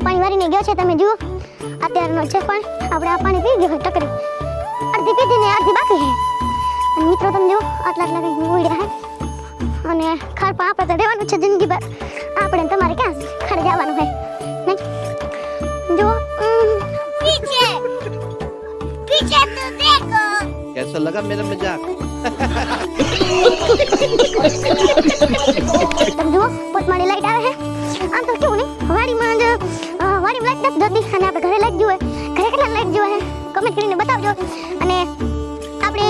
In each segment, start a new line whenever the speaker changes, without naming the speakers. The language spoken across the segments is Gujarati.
પાણી વારીને ગયો છે. તમે જુઓ અત્યારનો છે પાણી. આપણે આ પાણી પી ગયો ટકરી, અડધી પીધી ને અડધી બાકી છે. અને મિત્રો તમે જુઓ આટલા કંઈક ઉડ્યા છે અને ખાડ પણ આપણે તો રહેવાનું છે જિંદગી ભર. આપણે તમારે ક્યાં ખાડે જવાનું છે નહીં? જુઓ
पीछे पीछे तो देखो
कैसा लगा मेरा मजाक?
તમે જુઓ પોતમાળી લાઈટ આવે છે. આમ તો કેવું નહીં વાડીમાં જ વાડીમાં લાઈટ નથી જતી અને આપણે ઘરે લાઈટ જોઈએ. ઘરે કેટલા લાઈટ જોઈએ છે કમેન્ટ કરીને બતાવજો. અને આપણે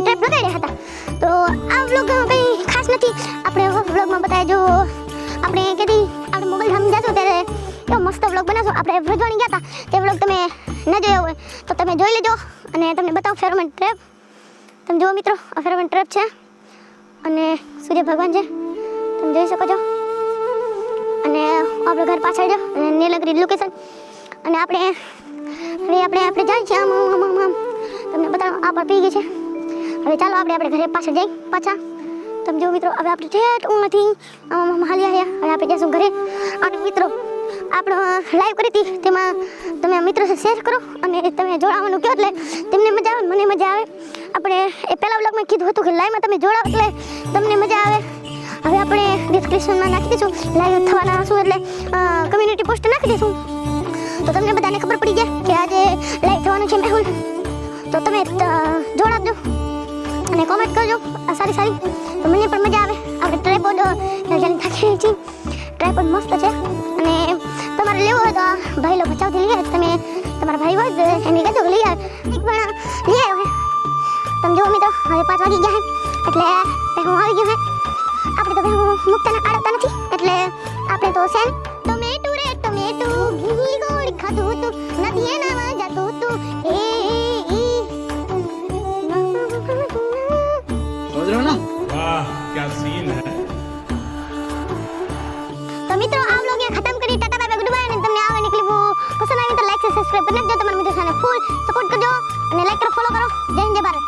ટ્રેપ લગાડ્યા હતા તો આ વ્લોગ કંઈ ખાસ નથી. આપણે વ્લોગમાં બતાવજો આપણે કદી આપણે મોબાઈલ ધામ જશો ત્યારે એવો મસ્ત વ્લોગ બનાવશો. આપણે વ્રજવાણી ગયા હતા તે વ્લોગ તમે ન જોયો હોય તો તમે જોઈ લેજો અને તમને બતાવો ફેરોમેન ટ્રેપ. તમે જુઓ મિત્રો આ ફેરોમેન ટ્રેપ છે અને સૂર્ય ભગવાન છે તમે જોઈ શકો છો. અને આપણું ઘર પાછળ જો અને નીલગિરી લોકેશન. અને આપણે હવે જાય છે આમ આમ આમ આમ તમને બતાવો આ પર પી ગઈ છે. હવે ચાલો આપણે ઘરે પાછળ જઈ પાછા. તમે જુઓ મિત્રો હવે આપણે ઠેઠ ઊંઘથી આમ આમ હાલી આવ્યા. હવે આપણે જઈશું ઘરે. અને મિત્રો આપણો લાઈવ કરી હતી તેમાં તમે મિત્રો સાથે શેર કરો અને તમે જોડાવાનું કહો એટલે તેમને મજા આવે મને મજા આવે. આપણે એ પહેલા વ્લોગમાં કીધું હતું કે લાઈવમાં તમે જોડાવ એટલે તમને મજા આવે. હવે આપણે ડિસ્ક્રિપ્શનમાં નાખી દઈશું લાઈવ થવાના શું એટલે કમ્યુનિટી પોસ્ટ નાખી દઈશું તો તમને બધાને ખબર પડી જાય કે આજે લાઈવ થવાનું છે મેહુલ. તો તમે જોડાજો અને કોમેન્ટ કરજો સારી તો મને પણ મજા આવે. આપણે ટ્રાયપોડ જાણે થાકી છીએ. ટ્રાયપોડ મસ્ત છે અને તમારે લેવો હોય તો ભાઈ લો બચાવથી લઈ આવે. તમે તમારા ભાઈ હોય એની કહેજો લઈ આવે એક પણ લઈ આવ્યો હે. તમે જુઓ મિત્રો હવે 5 વાગી ગયા હે એટલે હું આવી ગયો હે. આપણે તો મુક્તાને આડતા નથી એટલે આપણે તો સેન ટમેટું રે ટમેટું ઘી ગોળ ખાધું તું નદીએ નાવા જતું તું એ
समझ रहे हो ना?
वाह क्या सीन है.
તો મિત્રો આ વ્લોગ અહીંયા ખતમ કરી. Tata bye bye good bye. અને તમને આ વાળી ક્લિપ પસંદ આવી તો લાઈક સબસ્ક્રાઇબ કરી નાખજો. તમારા મિત્રો સાથે ફૂલ સપોર્ટ કરજો અને લાઈક કરો ફોલો કરો. જય હિન્દ જય ભારત.